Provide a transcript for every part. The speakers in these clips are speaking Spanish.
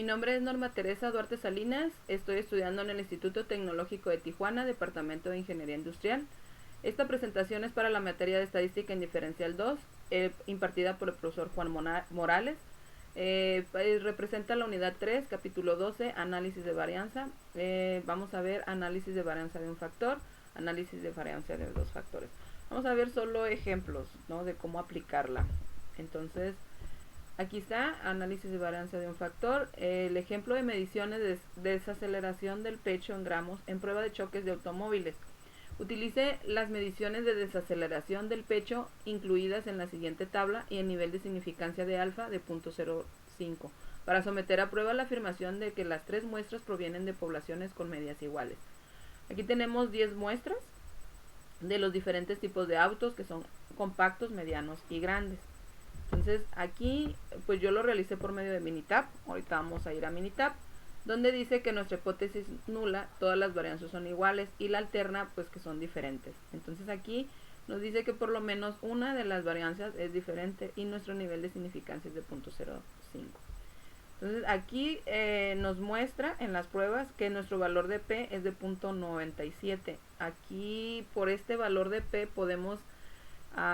Mi nombre es Norma Teresa Duarte Salinas, estoy estudiando en el Instituto Tecnológico de Tijuana, Departamento de Ingeniería Industrial. Esta presentación es para la materia de Estadística en Diferencial 2, impartida por el profesor Juan Morales. Representa la unidad 3, capítulo 12, análisis de varianza. Vamos a ver análisis de varianza de un factor, análisis de varianza de dos factores. Vamos a ver solo ejemplos, ¿no?, de cómo aplicarla. Entonces, aquí está, análisis de varianza de un factor. El ejemplo de mediciones de desaceleración del pecho en gramos en prueba de choques de automóviles. Utilice las mediciones de desaceleración del pecho incluidas en la siguiente tabla y el nivel de significancia de alfa de 0.05 para someter a prueba la afirmación de que las tres muestras provienen de poblaciones con medias iguales. Aquí tenemos 10 muestras de los diferentes tipos de autos, que son compactos, medianos y grandes. Entonces aquí pues yo lo realicé por medio de Minitab. Ahorita vamos a ir a Minitab, donde dice que nuestra hipótesis nula, todas las varianzas son iguales, y la alterna pues que son diferentes. Entonces aquí nos dice que por lo menos una de las varianzas es diferente y nuestro nivel de significancia es de 0.05. Entonces aquí nos muestra en las pruebas que nuestro valor de P es de 0.97. Aquí por este valor de P podemos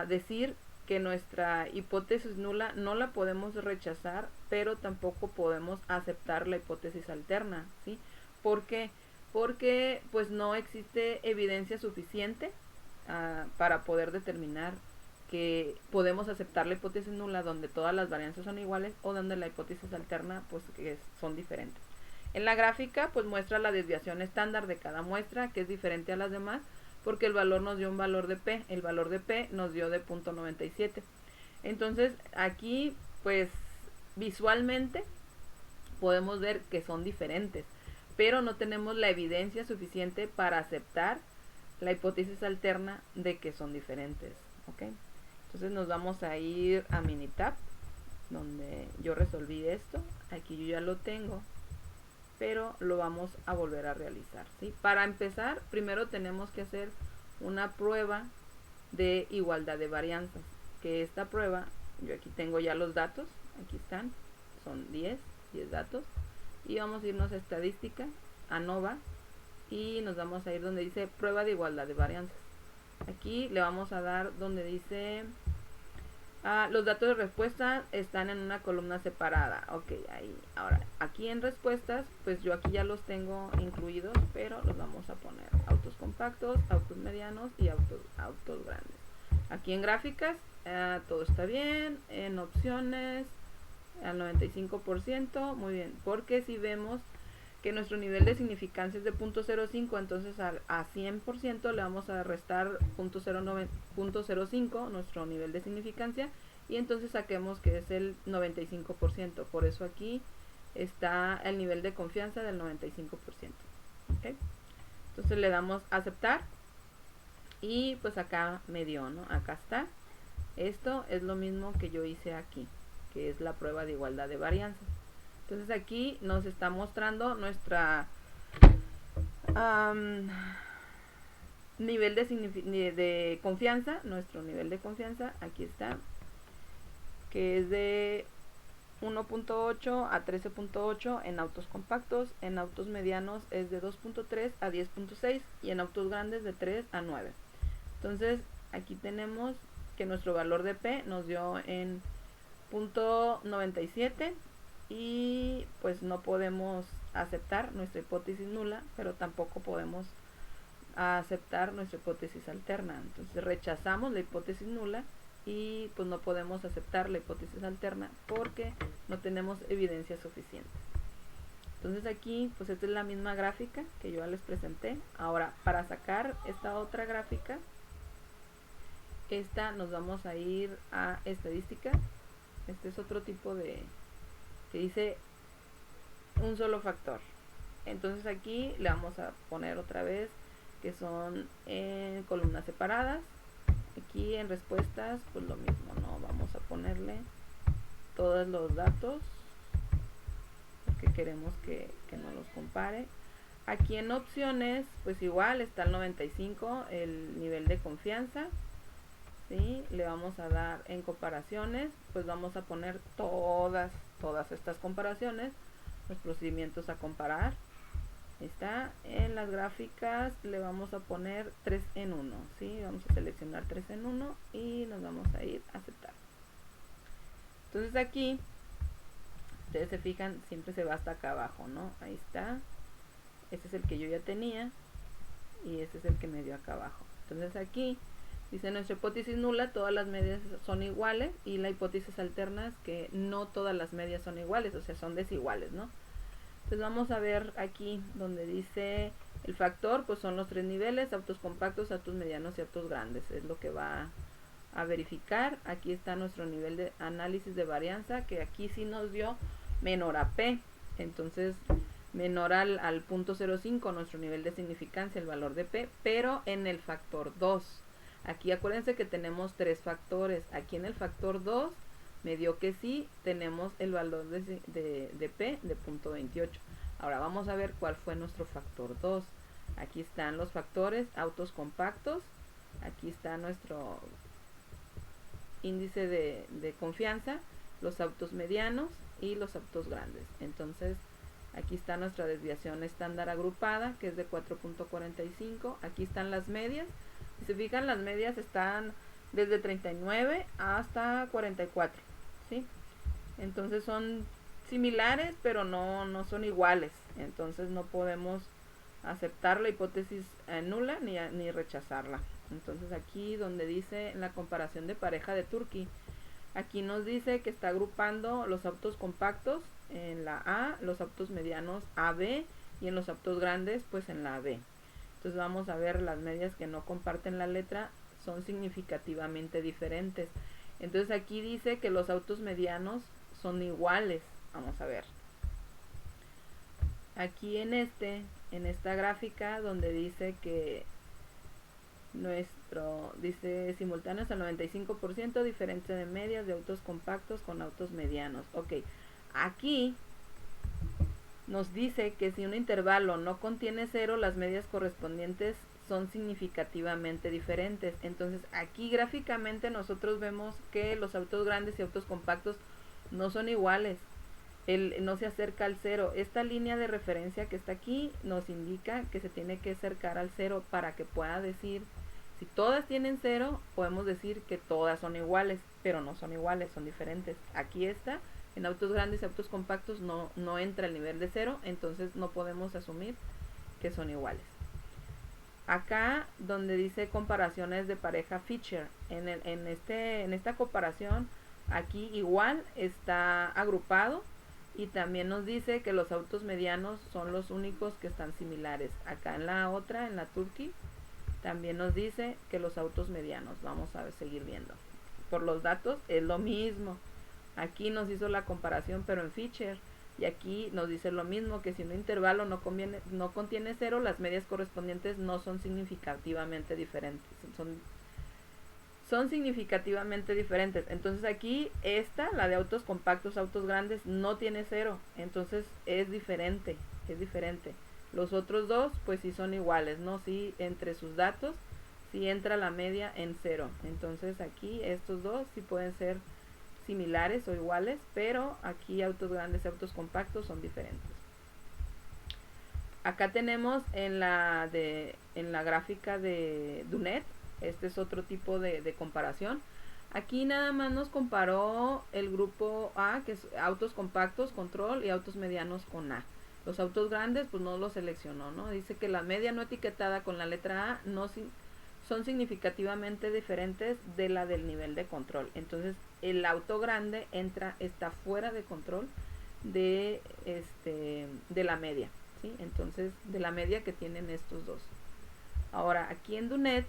decir que nuestra hipótesis nula no la podemos rechazar, pero tampoco podemos aceptar la hipótesis alterna, ¿sí? ¿Por qué? Porque pues no existe evidencia suficiente para poder determinar que podemos aceptar la hipótesis nula donde todas las varianzas son iguales o donde la hipótesis alterna pues que son diferentes. En la gráfica pues muestra la desviación estándar de cada muestra, que es diferente a las demás, porque el valor nos dio un valor de P, el valor de P nos dio de 0.97. Entonces aquí pues visualmente podemos ver que son diferentes, pero no tenemos la evidencia suficiente para aceptar la hipótesis alterna de que son diferentes, ¿ok? Entonces nos vamos a ir a Minitab, donde yo resolví esto. Aquí yo ya lo tengo, pero lo vamos a volver a realizar, ¿sí? Para empezar, primero tenemos que hacer una prueba de igualdad de varianzas, que esta prueba, yo aquí tengo ya los datos, aquí están, son 10 datos, y vamos a irnos a estadística, a NOVA, y nos vamos a ir donde dice prueba de igualdad de varianzas. Aquí le vamos a dar donde dice los datos de respuesta están en una columna separada. Ok, ahí. Ahora, aquí en respuestas, pues yo aquí ya los tengo incluidos, pero los vamos a poner autos compactos, autos medianos y autos grandes. Aquí en gráficas, todo está bien. En opciones, al 95%, muy bien. Porque si vemos que nuestro nivel de significancia es de 0.05, entonces a 100% le vamos a restar 0.05 nuestro nivel de significancia, y entonces saquemos que es el 95%. Por eso aquí está el nivel de confianza del 95%. ¿Okay? Entonces le damos a aceptar y pues acá me dio, ¿no? Acá está. Esto es lo mismo que yo hice aquí, que es la prueba de igualdad de varianzas. Entonces aquí nos está mostrando nuestra nivel de confianza, nuestro nivel de confianza, aquí está, que es de 1.8 a 13.8 en autos compactos, en autos medianos es de 2.3 a 10.6 y en autos grandes de 3 a 9. Entonces aquí tenemos que nuestro valor de P nos dio en 0.97 y pues no podemos aceptar nuestra hipótesis nula, pero tampoco podemos aceptar nuestra hipótesis alterna. Entonces rechazamos la hipótesis nula y pues no podemos aceptar la hipótesis alterna porque no tenemos evidencia suficiente. Entonces aquí pues esta es la misma gráfica que yo ya les presenté. Ahora, para sacar esta otra gráfica, esta nos vamos a ir a estadística. Este es otro tipo de que dice un solo factor. Entonces aquí le vamos a poner otra vez que son en columnas separadas. Aquí en respuestas pues lo mismo, ¿no? Vamos a ponerle todos los datos porque queremos que nos los compare. Aquí en opciones pues igual está el 95, el nivel de confianza, ¿sí? Le vamos a dar en comparaciones, pues vamos a poner todas estas comparaciones los procedimientos a comparar. Está en las gráficas, le vamos a poner 3 en 1, ¿sí? Vamos a seleccionar 3 en 1 y nos vamos a ir a aceptar. Entonces aquí, ustedes se fijan, siempre se va hasta acá abajo, ¿no? Ahí está. Este es el que yo ya tenía y este es el que me dio acá abajo. Entonces aquí dice nuestra hipótesis nula, todas las medias son iguales, y la hipótesis alterna es que no todas las medias son iguales, o sea, son desiguales, ¿no? Entonces vamos a ver aquí donde dice el factor, pues son los 3 niveles: autos compactos, autos medianos y autos grandes. Es lo que va a verificar. Aquí está nuestro nivel de análisis de varianza, que aquí sí nos dio menor a P. Entonces menor al punto 0.5 nuestro nivel de significancia, el valor de P, pero en el factor 2. Aquí acuérdense que tenemos 3 factores. Aquí en el factor 2 me dio que sí tenemos el valor de P de punto 28. Ahora vamos a ver cuál fue nuestro factor 2. Aquí están los factores: autos compactos, aquí está nuestro índice de confianza, los autos medianos y los autos grandes. Entonces aquí está nuestra desviación estándar agrupada, que es de 4.45. Aquí están las medias. Si se fijan, las medias están desde 39 hasta 44, ¿sí? Entonces son similares, pero no son iguales. Entonces no podemos aceptar la hipótesis nula ni rechazarla. Entonces aquí donde dice la comparación de pareja de Tukey, aquí nos dice que está agrupando los autos compactos en la A, los autos medianos AB, y en los autos grandes pues en la B. Entonces vamos a ver las medias que no comparten la letra son significativamente diferentes. Entonces aquí dice que los autos medianos son iguales. Vamos a ver. Aquí en esta gráfica donde dice que dice simultáneos al 95%, diferencia de medias de autos compactos con autos medianos. Ok, aquí nos dice que si un intervalo no contiene 0, las medias correspondientes son significativamente diferentes. Entonces aquí gráficamente nosotros vemos que los autos grandes y autos compactos no son iguales. No se acerca al 0. Esta línea de referencia que está aquí nos indica que se tiene que acercar al 0 para que pueda decir, si todas tienen 0, podemos decir que todas son iguales, pero no son iguales, son diferentes. Aquí está. En autos grandes y autos compactos no entra el nivel de 0, entonces no podemos asumir que son iguales. Acá donde dice comparaciones de pareja Fisher, en esta comparación, aquí igual está agrupado, y también nos dice que los autos medianos son los únicos que están similares. Acá en la otra, en la Tukey, también nos dice que los autos medianos. Vamos a seguir viendo. Por los datos es lo mismo. Aquí nos hizo la comparación, pero en Fisher. Y aquí nos dice lo mismo, que si un intervalo no contiene 0, las medias correspondientes no son significativamente diferentes. Son significativamente diferentes. Entonces aquí la de autos compactos, autos grandes, no tiene 0. Entonces es diferente. Los otros dos, pues sí son iguales, ¿no? Sí, entre sus datos, sí entra la media en 0. Entonces aquí estos dos sí pueden ser similares o iguales, pero aquí autos grandes y autos compactos son diferentes. Acá tenemos en la gráfica de Dunet, este es otro tipo de comparación. Aquí nada más nos comparó el grupo A, que es autos compactos, control, y autos medianos con A. Los autos grandes pues no los seleccionó, ¿no? Dice que la media no etiquetada con la letra A son significativamente diferentes de la del nivel de control. Entonces el auto grande está fuera de control de la media, ¿sí? Entonces de la media que tienen estos dos. Ahora aquí en Dunet,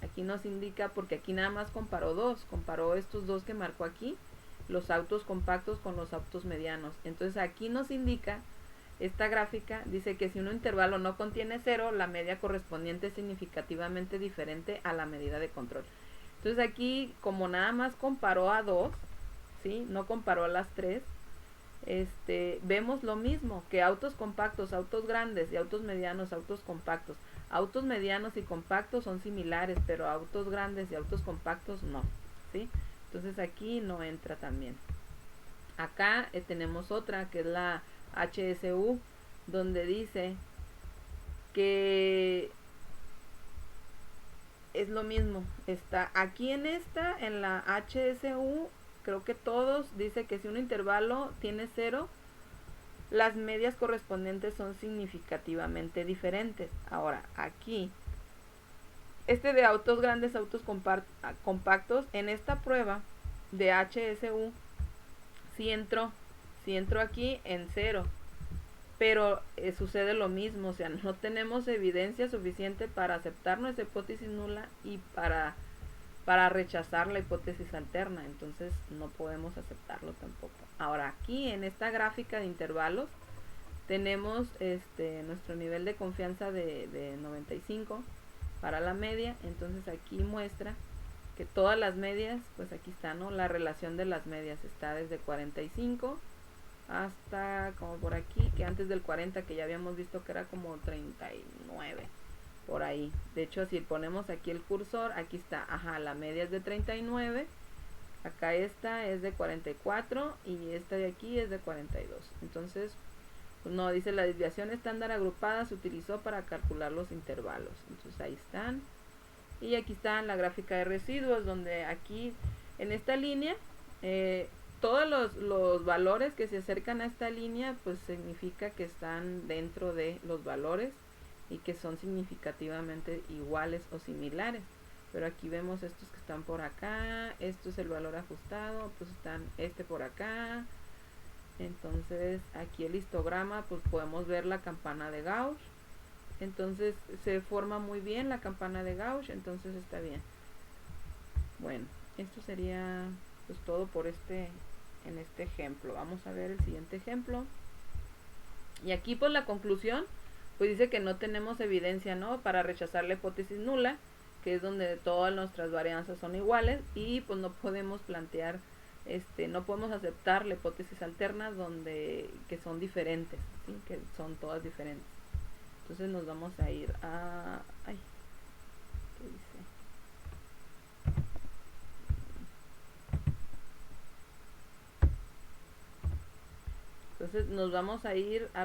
aquí nos indica, porque aquí nada más comparó estos dos que marcó aquí, los autos compactos con los autos medianos. Entonces aquí nos indica, esta gráfica dice que si un intervalo no contiene 0, la media correspondiente es significativamente diferente a la medida de control. Entonces aquí, como nada más comparó a 2, ¿sí? No comparó a las 3, vemos lo mismo, que autos compactos, autos grandes y autos medianos, autos compactos. Autos medianos y compactos son similares, pero autos grandes y autos compactos no, ¿sí? Entonces aquí no entra también. Acá tenemos otra, que es la HSU, donde dice que es lo mismo. Está aquí en la HSU, creo que todos dice que si un intervalo tiene 0, las medias correspondientes son significativamente diferentes. Ahora, aquí, de autos grandes, autos compactos, en esta prueba de HSU, si entro aquí en 0, pero sucede lo mismo, o sea, no tenemos evidencia suficiente para aceptar nuestra hipótesis nula y para rechazar la hipótesis alterna, entonces no podemos aceptarlo tampoco. Ahora, aquí en esta gráfica de intervalos tenemos nuestro nivel de confianza de 95 para la media, entonces aquí muestra que todas las medias, pues aquí está, ¿no? La relación de las medias está desde 45 hasta como por aquí, que antes del 40, que ya habíamos visto que era como 39, por ahí. De hecho, si ponemos aquí el cursor, aquí está, la media es de 39, acá esta es de 44 y esta de aquí es de 42. Entonces, pues no, dice la desviación estándar agrupada se utilizó para calcular los intervalos. Entonces ahí están. Y aquí está la gráfica de residuos, donde aquí en esta línea, todos los valores que se acercan a esta línea, pues significa que están dentro de los valores y que son significativamente iguales o similares. Pero aquí vemos estos que están por acá, esto es el valor ajustado, pues están por acá. Entonces aquí el histograma, pues podemos ver la campana de Gauss. Entonces se forma muy bien la campana de Gauss, entonces está bien. Bueno, esto sería pues todo por en este ejemplo. Vamos a ver el siguiente ejemplo. Y aquí pues la conclusión, pues dice que no tenemos evidencia, ¿no?, para rechazar la hipótesis nula, que es donde todas nuestras varianzas son iguales, y pues no podemos plantear, no podemos aceptar la hipótesis alterna que son diferentes, ¿sí?, que son todas diferentes. Entonces nos vamos a ir a... ¿qué dice? Entonces nos vamos a ir a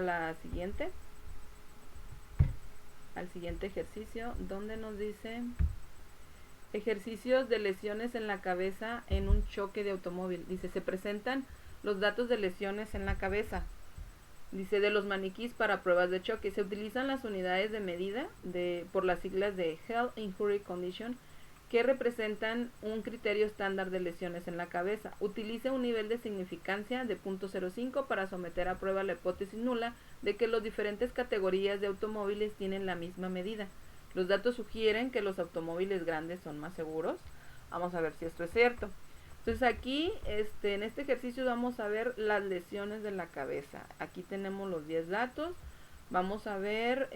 al siguiente ejercicio, donde nos dice ejercicios de lesiones en la cabeza en un choque de automóvil. Dice, se presentan los datos de lesiones en la cabeza. Dice, de los maniquís para pruebas de choque. Se utilizan las unidades de medida por las siglas de Health Injury Condition, que representan un criterio estándar de lesiones en la cabeza. Utilice un nivel de significancia de 0.05 para someter a prueba la hipótesis nula de que las diferentes categorías de automóviles tienen la misma medida. Los datos sugieren que los automóviles grandes son más seguros. Vamos a ver si esto es cierto. Entonces aquí, en este ejercicio vamos a ver las lesiones de la cabeza. Aquí tenemos los 10 datos. Vamos a ver,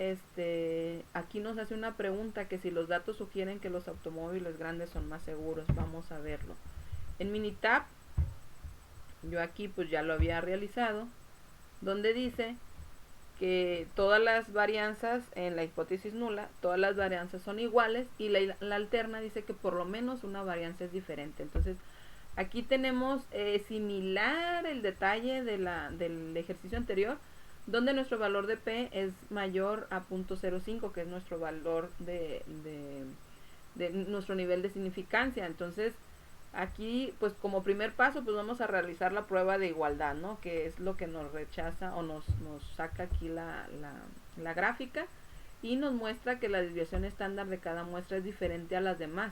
aquí nos hace una pregunta que si los datos sugieren que los automóviles grandes son más seguros. Vamos a verlo. En Minitab, yo aquí pues ya lo había realizado, donde dice que todas las varianzas en la hipótesis nula, todas las varianzas son iguales, y la alterna dice que por lo menos una varianza es diferente. Entonces, aquí tenemos similar el detalle del ejercicio anterior, donde nuestro valor de P es mayor a 0.05, que es nuestro valor de nuestro nivel de significancia. Entonces, aquí, pues como primer paso, pues vamos a realizar la prueba de igualdad, ¿no?, que es lo que nos rechaza o nos saca aquí la gráfica, y nos muestra que la desviación estándar de cada muestra es diferente a las demás.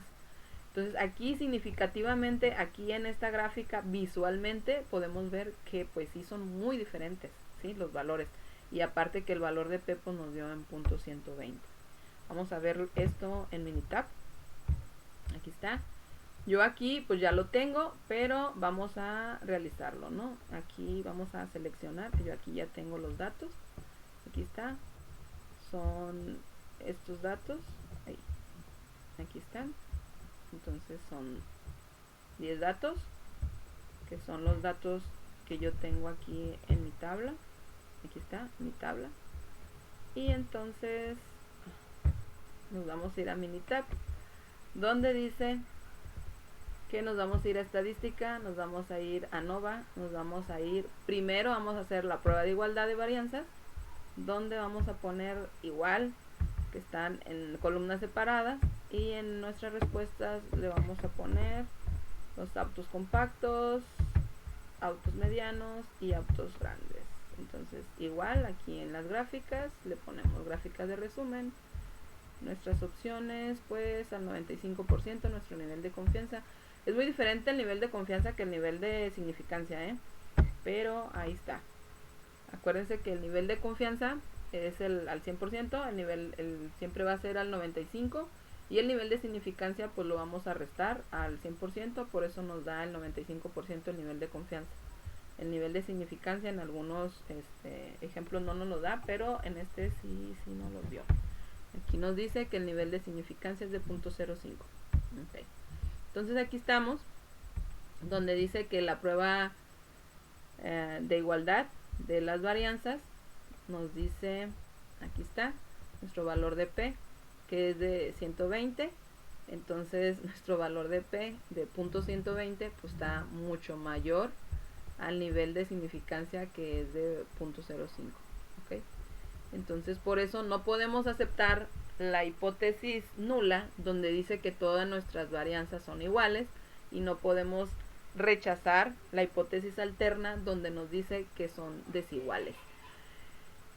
Entonces aquí significativamente, aquí en esta gráfica visualmente podemos ver que pues sí son muy diferentes, ¿sí?, los valores, y aparte que el valor de P pues nos dio en 0.120. Vamos a ver esto en Minitab. Aquí está. Yo aquí pues ya lo tengo, pero vamos a realizarlo, ¿no? Aquí vamos a seleccionar, yo aquí ya tengo los datos. Aquí está. Son estos datos. Ahí. Aquí están. Entonces son 10 datos, que son los datos que yo tengo aquí en mi tabla. Aquí está mi tabla. Y entonces nos vamos a ir a Minitab, donde dice que nos vamos a ir a estadística, nos vamos a ir a ANOVA, nos vamos a ir, primero vamos a hacer la prueba de igualdad de varianzas, donde vamos a poner igual, que están en columnas separadas, y en nuestras respuestas le vamos a poner los autos compactos, autos medianos y autos grandes. Entonces igual aquí en las gráficas le ponemos gráficas de resumen, nuestras opciones pues al 95% nuestro nivel de confianza. Es muy diferente el nivel de confianza que el nivel de significancia, pero ahí está. Acuérdense que el nivel de confianza es al 100%, el siempre va a ser al 95%, y el nivel de significancia pues lo vamos a restar al 100%, por eso nos da el 95% el nivel de confianza. El nivel de significancia en algunos ejemplos no nos lo da, pero en este sí nos lo dio. Aquí nos dice que el nivel de significancia es de 0.05. Okay. Entonces aquí estamos, donde dice que la prueba de igualdad de las varianzas nos dice, aquí está, nuestro valor de P, que es de 120. Entonces nuestro valor de P de 0.120 pues está mucho mayor al nivel de significancia, que es de 0.05. ¿Okay? Entonces por eso no podemos aceptar la hipótesis nula, donde dice que todas nuestras varianzas son iguales, y no podemos rechazar la hipótesis alterna, donde nos dice que son desiguales.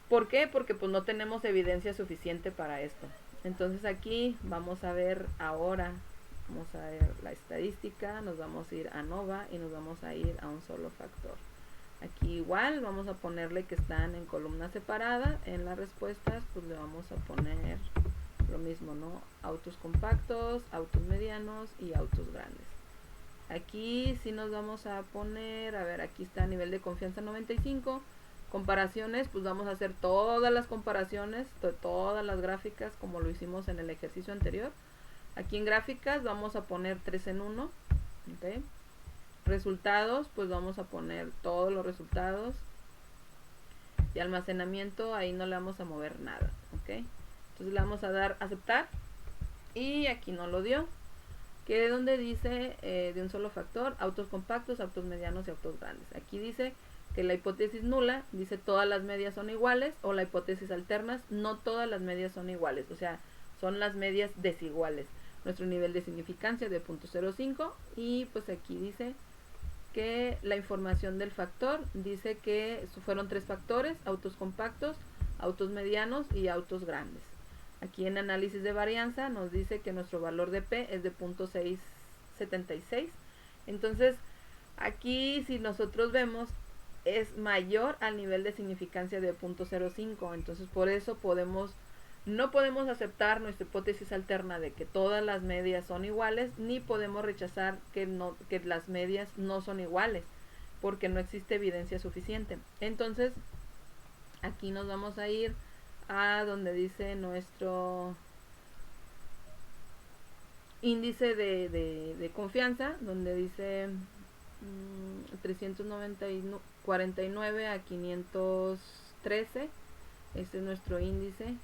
¿Por qué? Porque pues no tenemos evidencia suficiente para esto. Entonces aquí vamos a ver ahora, vamos a ver la estadística, nos vamos a ir a ANOVA y nos vamos a ir a un solo factor. Aquí igual vamos a ponerle que están en columna separada. En las respuestas pues le vamos a poner lo mismo, ¿no? Autos compactos, autos medianos y autos grandes. Aquí sí nos vamos a poner, a ver, aquí está nivel de confianza 95. Comparaciones, pues vamos a hacer todas las comparaciones de todas las gráficas como lo hicimos en el ejercicio anterior. Aquí en gráficas vamos a poner 3 en 1. ¿Okay? Resultados, pues vamos a poner todos los resultados. Y almacenamiento, ahí no le vamos a mover nada. ¿Okay? Entonces le vamos a dar aceptar. Y aquí no lo dio. Que es donde dice de un solo factor, autos compactos, autos medianos y autos grandes. Aquí dice que la hipótesis nula dice todas las medias son iguales, o la hipótesis alternas, no todas las medias son iguales, o sea, son las medias desiguales. Nuestro nivel de significancia de 0.05, y pues aquí dice que la información del factor dice que fueron 3 factores, autos compactos, autos medianos y autos grandes. Aquí en análisis de varianza nos dice que nuestro valor de P es de 0.676. Entonces aquí si nosotros vemos es mayor al nivel de significancia de 0.05. Entonces por eso no podemos aceptar nuestra hipótesis alterna de que todas las medias son iguales, ni podemos rechazar que las medias no son iguales, porque no existe evidencia suficiente. Entonces aquí nos vamos a ir a donde dice nuestro índice de confianza, donde dice 349 a 513. Este es nuestro índice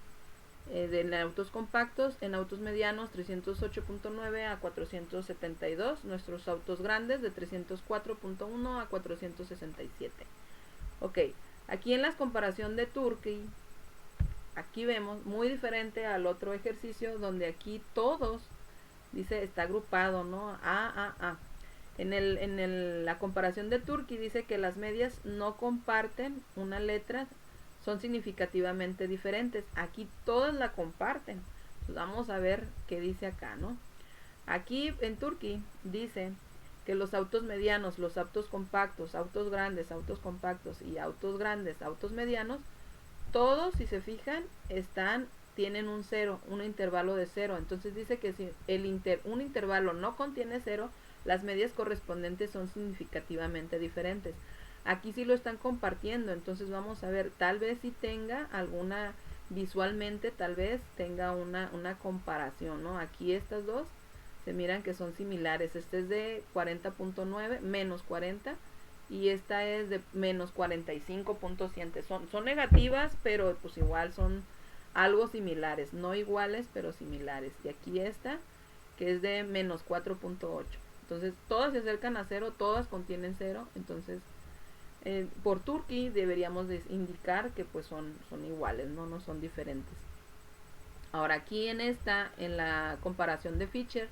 de autos compactos. En autos medianos 308.9 a 472. Nuestros autos grandes de 304.1 a 467. Ok, aquí en la comparación de Turkey, aquí vemos muy diferente al otro ejercicio, donde aquí todos dice está agrupado, ¿no? En la comparación de Turkey dice que las medias no comparten una letra, son significativamente diferentes. Aquí todas la comparten. Pues vamos a ver qué dice acá, ¿no? Aquí en Turkey dice que los autos medianos, los autos compactos, autos grandes, autos compactos y autos grandes, autos medianos, todos, si se fijan, tienen un 0, un intervalo de 0. Entonces dice que si un intervalo no contiene 0, las medias correspondientes son significativamente diferentes. Aquí sí lo están compartiendo, entonces vamos a ver, tal vez si tenga alguna, visualmente tal vez tenga una comparación, ¿no? Aquí estas dos se miran que son similares. Este es de 40.9, menos 40, y esta es de menos 45.7. Son negativas, pero pues igual son algo similares, no iguales, pero similares. Y aquí esta, que es de menos 4.8. Entonces todas se acercan a 0, todas contienen 0. Entonces por Turkey deberíamos de indicar que pues son iguales, no son diferentes. Ahora aquí en la comparación de Fisher,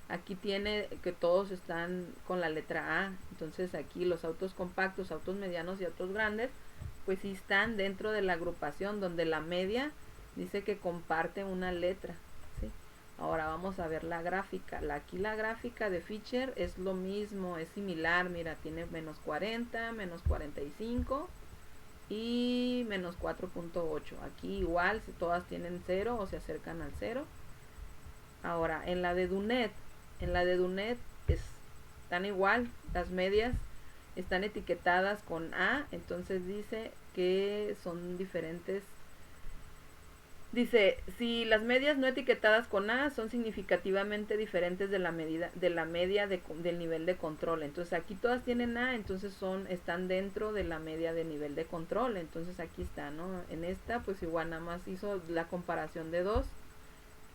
aquí tiene que todos están con la letra A. Entonces aquí los autos compactos, autos medianos y autos grandes, pues sí están dentro de la agrupación donde la media dice que comparte una letra, ¿sí? Ahora vamos a ver la gráfica. Aquí la gráfica de Fisher es lo mismo, es similar. Mira, tiene menos 40, menos 45 y menos 4.8. Aquí igual, si todas tienen 0 o se acercan al 0. Ahora, en la de Dunet están igual, las medias están etiquetadas con A, entonces dice que son diferentes. Dice, si las medias no etiquetadas con A son significativamente diferentes de la media del nivel de control. Entonces aquí todas tienen A, entonces están dentro de la media de nivel de control. Entonces aquí está, ¿no? En esta pues igual nada más hizo la comparación de dos,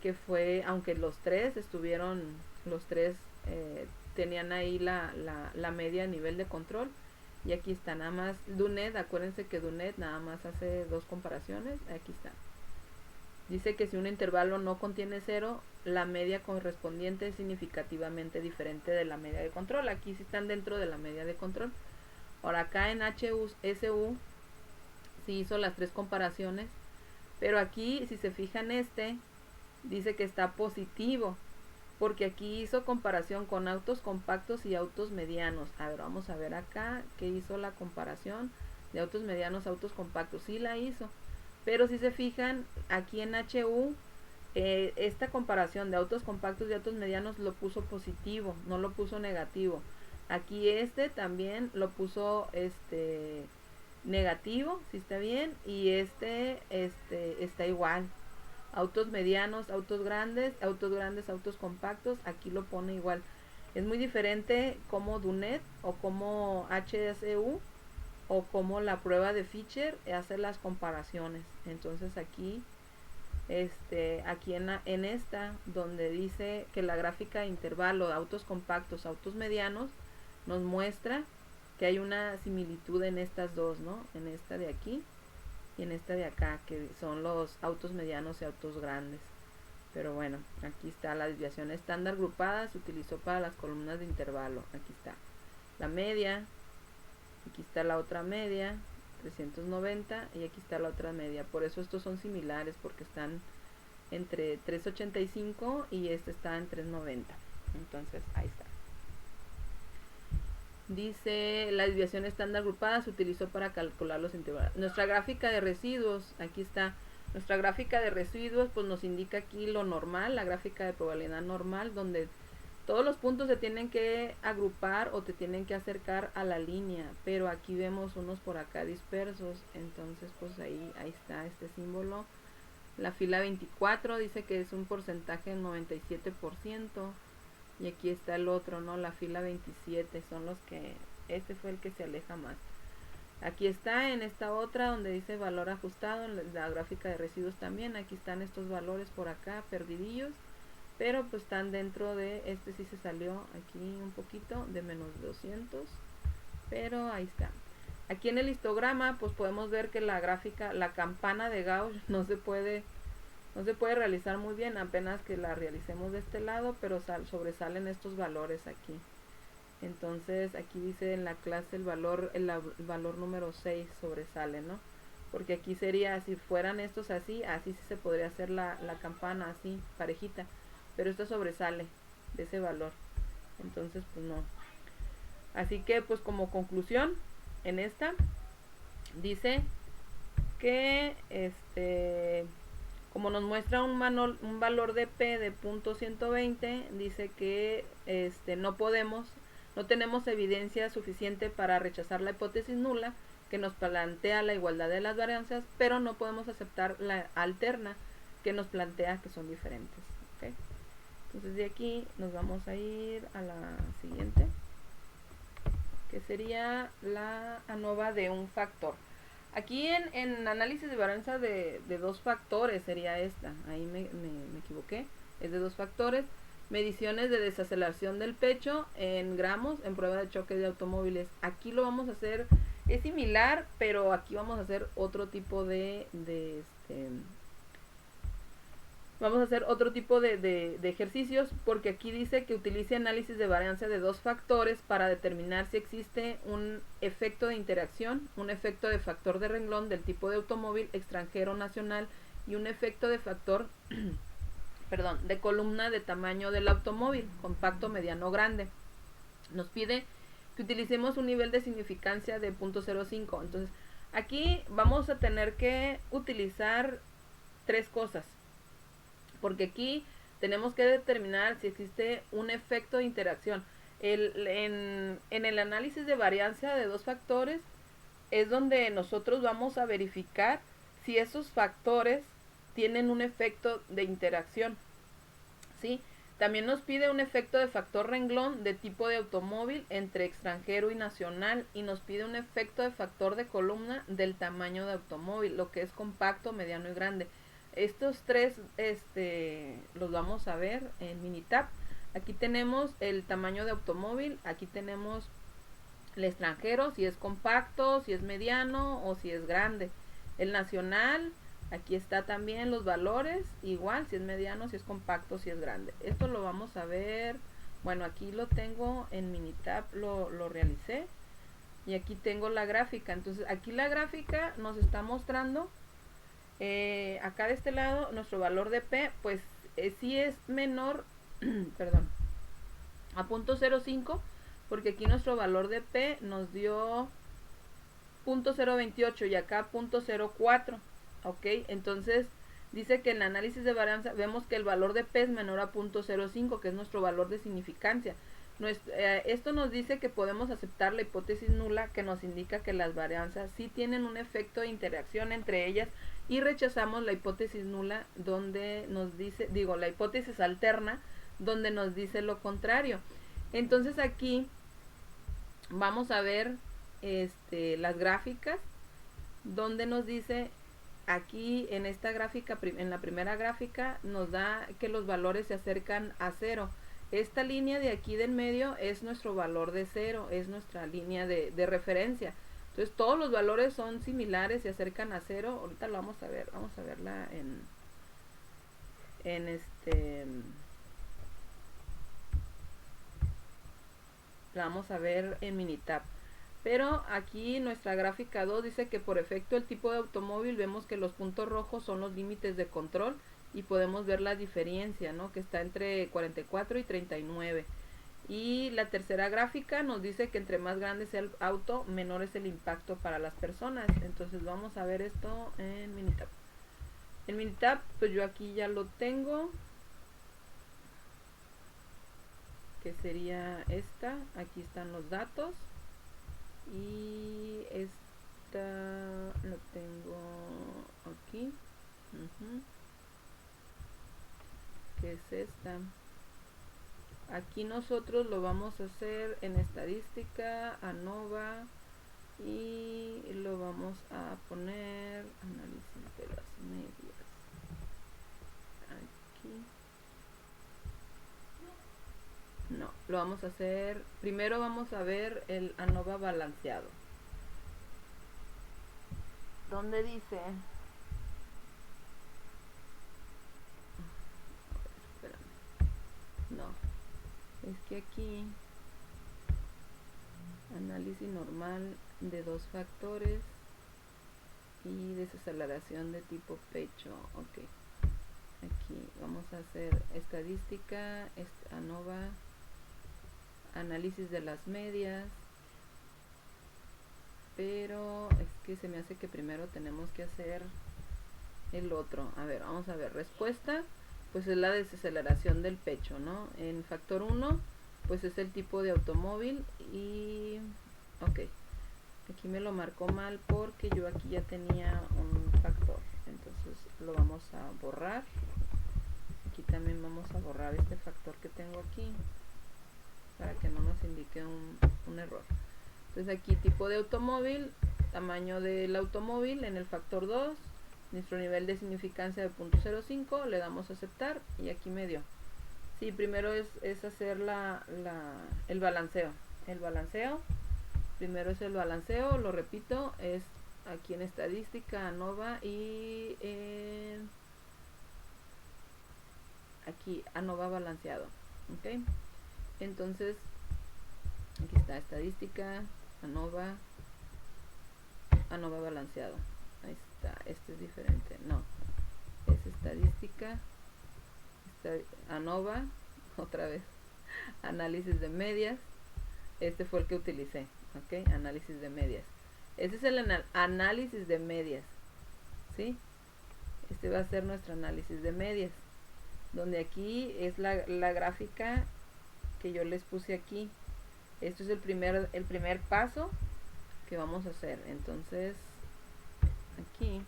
que fue, aunque los tres tenían ahí la media de nivel de control. Y aquí está nada más Dunet, acuérdense que Dunet nada más hace dos comparaciones, aquí está. Dice que si un intervalo no contiene 0, la media correspondiente es significativamente diferente de la media de control. Aquí sí están dentro de la media de control. Ahora acá en HSU sí hizo las tres comparaciones, pero aquí si se fijan dice que está positivo, porque aquí hizo comparación con autos compactos y autos medianos. A ver, vamos a ver acá que hizo la comparación de autos medianos, autos compactos. Sí la hizo. Pero si se fijan, aquí en HU, esta comparación de autos compactos y autos medianos lo puso positivo, no lo puso negativo. Aquí también lo puso negativo, si está bien, y está igual. Autos medianos, autos grandes, autos compactos, aquí lo pone igual. Es muy diferente como Dunet o como HSU o como la prueba de Fisher hace las comparaciones. Entonces aquí en esta donde dice que la gráfica de intervalo de autos compactos, autos medianos, nos muestra que hay una similitud en estas dos, ¿no? En esta de aquí y en esta de acá, que son los autos medianos y autos grandes. Pero bueno, aquí está la desviación estándar agrupada, se utilizó para las columnas de intervalo. Aquí está la media, aquí está la otra media, 390, y aquí está la otra media. Por eso estos son similares, porque están entre 385 y está en 390. Entonces ahí está. Dice, la desviación estándar agrupada se utilizó para calcular los intervalos. Nuestra gráfica de residuos, aquí está. Nuestra gráfica de residuos pues nos indica aquí lo normal, la gráfica de probabilidad normal, donde todos los puntos se tienen que agrupar o te tienen que acercar a la línea, pero aquí vemos unos por acá dispersos. Entonces pues ahí está este símbolo. La fila 24 dice que es un porcentaje del 97%. Y aquí está el otro, ¿no? La fila 27, son los que, fue el que se aleja más. Aquí está en esta otra donde dice valor ajustado, en la gráfica de residuos también, aquí están estos valores por acá, perdidillos, pero pues están dentro de, sí se salió aquí un poquito, de menos 200, pero ahí está. Aquí en el histograma pues podemos ver que la gráfica, la campana de Gauss no se puede realizar muy bien, apenas que la realicemos de este lado, pero sobresalen estos valores aquí. Entonces aquí dice en la clase el valor número 6 sobresale, ¿no? Porque aquí sería, si fueran estos así sí se podría hacer la campana así, parejita, pero esto sobresale de ese valor. Entonces pues no. Así que pues como conclusión, en esta dice que como nos muestra un valor de P de .120, dice que no tenemos evidencia suficiente para rechazar la hipótesis nula que nos plantea la igualdad de las varianzas, pero no podemos aceptar la alterna que nos plantea que son diferentes. ¿Okay? Entonces de aquí nos vamos a ir a la siguiente, que sería la ANOVA de un factor. Aquí en análisis de varianza de dos factores sería esta. Ahí me equivoqué. Es de dos factores. mediciones de desaceleración del pecho en gramos en prueba de choque de automóviles. Aquí lo vamos a hacer, es similar, pero aquí vamos a hacer otro tipo de ejercicios, porque aquí dice que utilice análisis de varianza de dos factores para determinar si existe un efecto de interacción, un efecto de factor de renglón del tipo de automóvil extranjero nacional y un efecto de factor de columna de tamaño del automóvil, compacto, mediano, grande. Nos pide que utilicemos un nivel de significancia de 0.05. Entonces, aquí vamos a tener que utilizar tres cosas, porque aquí tenemos que determinar si existe un efecto de interacción. En el análisis de varianza de dos factores es donde nosotros vamos a verificar si esos factores tienen un efecto de interacción, ¿sí? También nos pide un efecto de factor renglón de tipo de automóvil entre extranjero y nacional, y nos pide un efecto de factor de columna del tamaño de automóvil, lo que es compacto, mediano y grande. Estos tres los vamos a ver en Minitab. Aquí tenemos el tamaño de automóvil, aquí tenemos el extranjero, si es compacto, si es mediano o si es grande. El nacional, aquí está también los valores, igual si es mediano, si es compacto, si es grande. Esto lo vamos a ver, bueno, aquí lo tengo en Minitab, lo realicé. Y aquí tengo la gráfica. Entonces aquí la gráfica nos está mostrando, acá de este lado, nuestro valor de P, pues sí es menor, perdón, a 0.05, porque aquí nuestro valor de P nos dio 0.028 y acá 0.04, ok. Entonces dice que en el análisis de varianza vemos que el valor de P es menor a 0.05, que es nuestro valor de significancia. Esto nos dice que podemos aceptar la hipótesis nula, que nos indica que las varianzas sí tienen un efecto de interacción entre ellas, y rechazamos la hipótesis nula, donde nos dice, la hipótesis alterna, donde nos dice lo contrario. Entonces aquí vamos a ver las gráficas, donde nos dice, aquí en esta gráfica, en la primera gráfica, nos da que los valores se acercan a cero. Esta línea de aquí del medio es nuestro valor de cero, es nuestra línea de referencia. Entonces todos los valores son similares, se acercan a cero. Ahorita lo vamos a verla la vamos a ver en Minitab. Pero aquí nuestra gráfica 2 dice que por efecto del tipo de automóvil vemos que los puntos rojos son los límites de control, y podemos ver la diferencia, ¿no?, que está entre 44 y 39. Y la tercera gráfica nos dice que entre más grande sea el auto, menor es el impacto para las personas. Entonces vamos a ver esto en Minitab. En Minitab, pues yo aquí ya lo tengo, que sería esta. Aquí están los datos, y esta lo tengo aquí, que es esta. Aquí nosotros lo vamos a hacer en estadística, ANOVA, y lo vamos a poner análisis de las medias. Aquí no, lo vamos a hacer, primero vamos a ver el ANOVA balanceado, donde dice, es que aquí análisis normal de dos factores y desaceleración de tipo pecho, ok. Aquí vamos a hacer estadística, ANOVA, análisis de las medias, pero es que se me hace que primero tenemos que hacer el otro. A ver, vamos a ver, respuesta, pues es la desaceleración del pecho, ¿no? En factor 1, pues es el tipo de automóvil, y ok, aquí me lo marcó mal porque yo aquí ya tenía un factor, entonces lo vamos a borrar. Aquí también vamos a borrar este factor que tengo aquí, para que no nos indique un error. Entonces aquí tipo de automóvil, tamaño del automóvil en el factor 2, nuestro nivel de significancia de 0.05, le damos a aceptar, y aquí me dio Sí, primero es hacer el balanceo. El balanceo, primero es el balanceo, lo repito, es aquí en estadística, ANOVA y aquí ANOVA balanceado. ¿Ok? Entonces, aquí está estadística, ANOVA balanceado. Ahí está, este es diferente. No, es estadística, ANOVA, otra vez, análisis de medias. Este fue el que utilicé, ¿ok? Análisis de medias. Este es el análisis de medias, ¿sí? Este va a ser nuestro análisis de medias, donde aquí es la gráfica que yo les puse aquí. Esto es el primer paso que vamos a hacer. Entonces, aquí,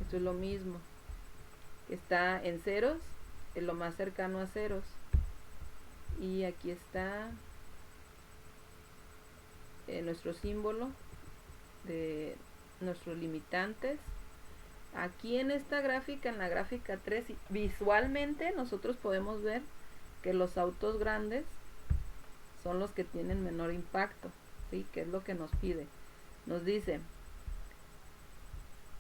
esto es lo mismo. Está en ceros, es lo más cercano a ceros. Y aquí está nuestro símbolo de nuestros limitantes. Aquí en esta gráfica, en la gráfica 3, visualmente nosotros podemos ver que los autos grandes son los que tienen menor impacto, ¿sí? Que es lo que nos pide. Nos dice,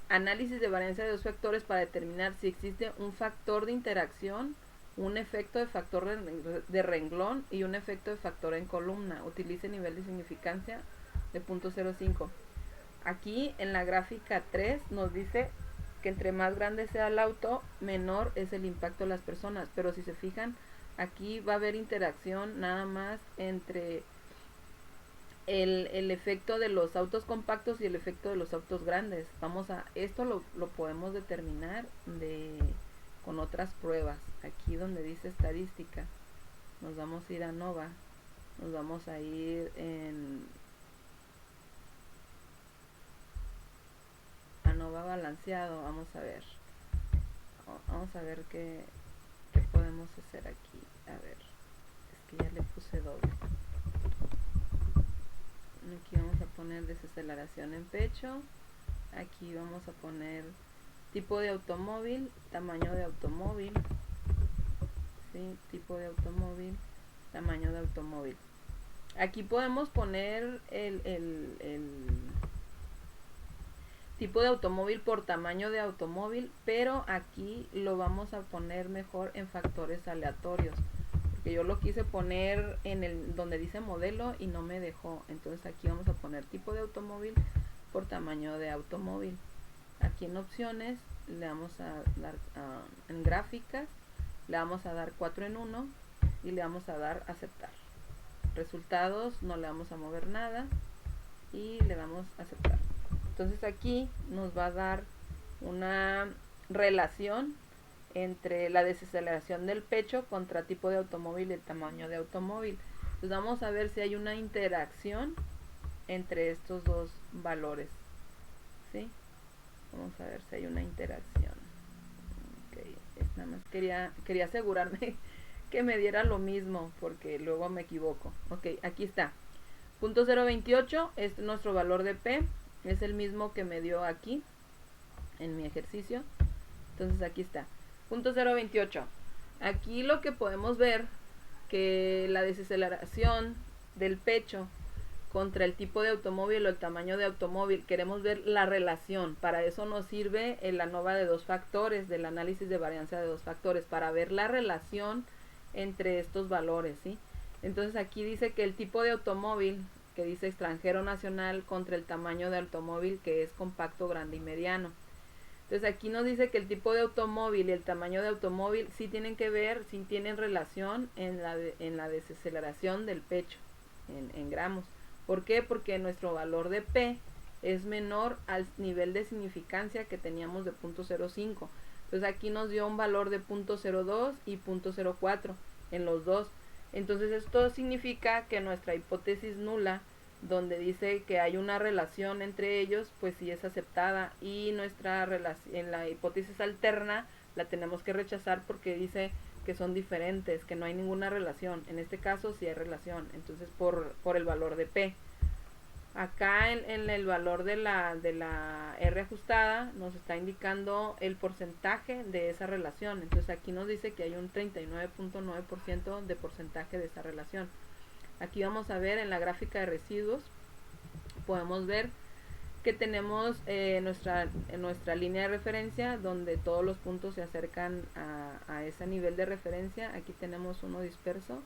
análisis de varianza de dos factores para determinar si existe un factor de interacción, un efecto de factor de renglón y un efecto de factor en columna. Utilice nivel de significancia de 0.05. Aquí en la gráfica 3 nos dice que entre más grande sea el auto, menor es el impacto de las personas. Pero si se fijan, aquí va a haber interacción nada más entre el efecto de los autos compactos y el efecto de los autos grandes. Esto lo podemos determinar con otras pruebas. Aquí donde dice estadística, nos vamos a ir a ANOVA, nos vamos a ir en ANOVA balanceado. Vamos a ver qué podemos hacer aquí. A ver, es que ya le puse doble. Aquí vamos a poner desaceleración en pecho. Aquí vamos a poner tipo de automóvil, tamaño de automóvil, ¿sí? Tipo de automóvil, tamaño de automóvil. Aquí podemos poner el tipo de automóvil por tamaño de automóvil, pero aquí lo vamos a poner mejor en factores aleatorios, porque yo lo quise poner en donde dice modelo y no me dejó. Entonces aquí vamos a poner tipo de automóvil por tamaño de automóvil. Aquí en opciones le vamos a dar en gráficas, le vamos a dar 4 en 1 y le vamos a dar aceptar. Resultados, no le vamos a mover nada y le damos a aceptar. Entonces aquí nos va a dar una relación entre la desaceleración del pecho contra tipo de automóvil y el tamaño de automóvil. Entonces vamos a ver si hay una interacción entre estos dos valores, ¿sí? Vamos a ver si hay una interacción. Okay. Nada más quería asegurarme que me diera lo mismo, porque luego me equivoco. Ok, aquí está. 0.028 es nuestro valor de P. Es el mismo que me dio aquí en mi ejercicio. Entonces aquí está. 0.028. Aquí lo que podemos ver, que la desaceleración del pecho contra el tipo de automóvil o el tamaño de automóvil, queremos ver la relación. Para eso nos sirve el ANOVA de dos factores, del análisis de varianza de dos factores, para ver la relación entre estos valores, ¿sí? Entonces aquí dice que el tipo de automóvil, que dice extranjero nacional, contra el tamaño de automóvil, que es compacto, grande y mediano. Entonces aquí nos dice que el tipo de automóvil y el tamaño de automóvil sí tienen que ver, sí tienen relación en la desaceleración del pecho, en gramos. ¿Por qué? Porque nuestro valor de P es menor al nivel de significancia que teníamos de 0.05. Entonces aquí nos dio un valor de 0.02 y 0.04 en los dos. Entonces esto significa que nuestra hipótesis nula, donde dice que hay una relación entre ellos, pues sí es aceptada, y en la hipótesis alterna la tenemos que rechazar porque dice que son diferentes, que no hay ninguna relación. En este caso sí hay relación, entonces por el valor de P. Acá en el valor de la R ajustada nos está indicando el porcentaje de esa relación. Entonces aquí nos dice que hay un 39.9% de porcentaje de esa relación. Aquí vamos a ver en la gráfica de residuos, podemos ver que tenemos nuestra línea de referencia donde todos los puntos se acercan a ese nivel de referencia. Aquí tenemos uno disperso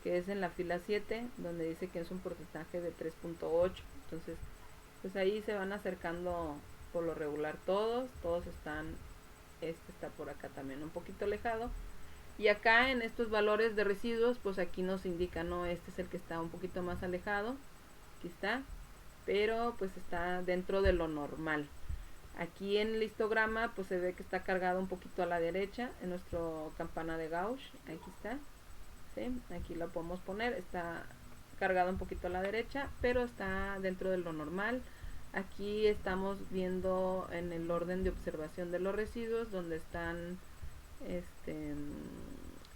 que es en la fila 7 donde dice que es un porcentaje de 3.8. Entonces pues ahí se van acercando por lo regular todos están, este está por acá también un poquito alejado, y acá en estos valores de residuos pues aquí nos indica, no, este es el que está un poquito más alejado, aquí está, pero pues está dentro de lo normal. Aquí en el histograma pues se ve que está cargado un poquito a la derecha en nuestro campana de Gauss, aquí está, ¿sí? Aquí lo podemos poner, está cargado un poquito a la derecha, pero está dentro de lo normal. Aquí estamos viendo en el orden de observación de los residuos donde están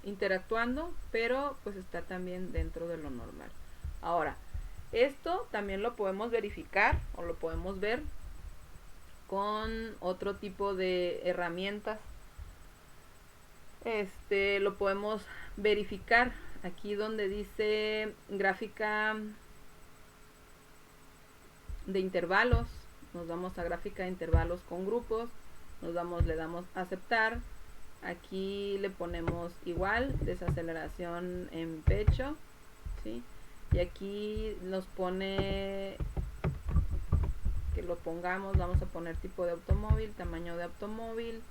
interactuando, pero pues está también dentro de lo normal. Ahora, esto también lo podemos verificar o lo podemos ver con otro tipo de herramientas. Lo podemos verificar aquí donde dice gráfica de intervalos. Nos vamos a gráfica de intervalos con grupos, le damos aceptar. Aquí le ponemos igual desaceleración en pecho, ¿sí? Y aquí nos pone que lo pongamos, vamos a poner tipo de automóvil, tamaño de automóvil.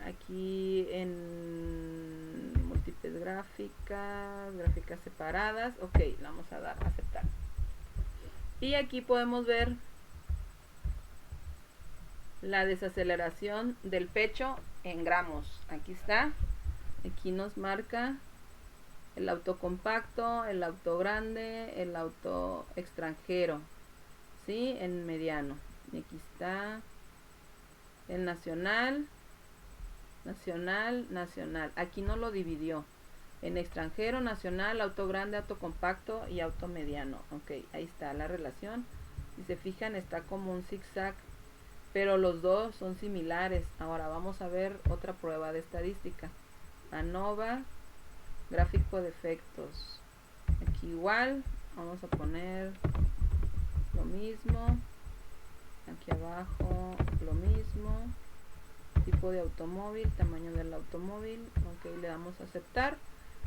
Aquí en múltiples gráficas separadas, ok, le vamos a dar a aceptar. Y aquí podemos ver la desaceleración del pecho en gramos. Aquí está, aquí nos marca el auto compacto, el auto grande, el auto extranjero, ¿sí? En mediano. Y aquí está el nacional. Aquí no lo dividió en extranjero, nacional, auto grande, auto compacto y auto mediano. Ok, ahí está la relación. Si se fijan está como un zigzag, pero los dos son similares. Ahora vamos a ver otra prueba de estadística. ANOVA, gráfico de efectos. Aquí igual, vamos a poner lo mismo. Aquí abajo lo mismo. Tipo de automóvil, tamaño del automóvil, ok, le damos a aceptar.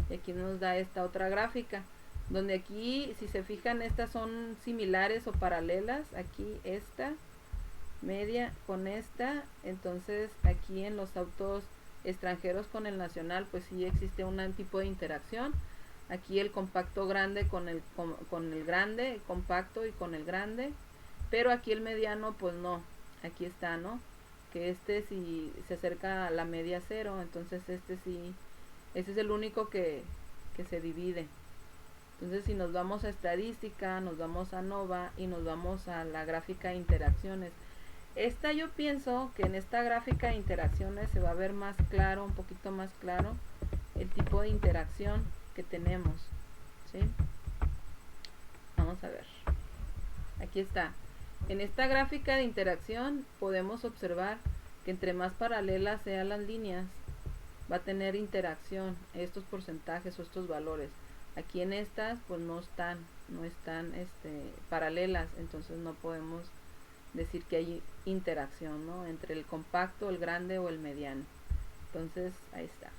Y aquí nos da esta otra gráfica donde aquí, si se fijan, estas son similares o paralelas. Aquí esta media con esta, entonces aquí en los autos extranjeros con el nacional pues sí existe un tipo de interacción. Aquí el compacto grande con el grande, el compacto y con el grande, pero aquí el mediano pues no, aquí está, ¿no? Que si se acerca a la media cero, entonces sí, este es el único que se divide. Entonces si nos vamos a estadística, nos vamos a ANOVA y nos vamos a la gráfica de interacciones, yo pienso que en esta gráfica de interacciones se va a ver más claro, un poquito más claro el tipo de interacción que tenemos, ¿sí? Vamos a ver, aquí está. En esta gráfica de interacción podemos observar que entre más paralelas sean las líneas, va a tener interacción estos porcentajes o estos valores. Aquí en estas pues no están paralelas, entonces no podemos decir que hay interacción, ¿no? Entre el compacto, el grande o el mediano. Entonces ahí está.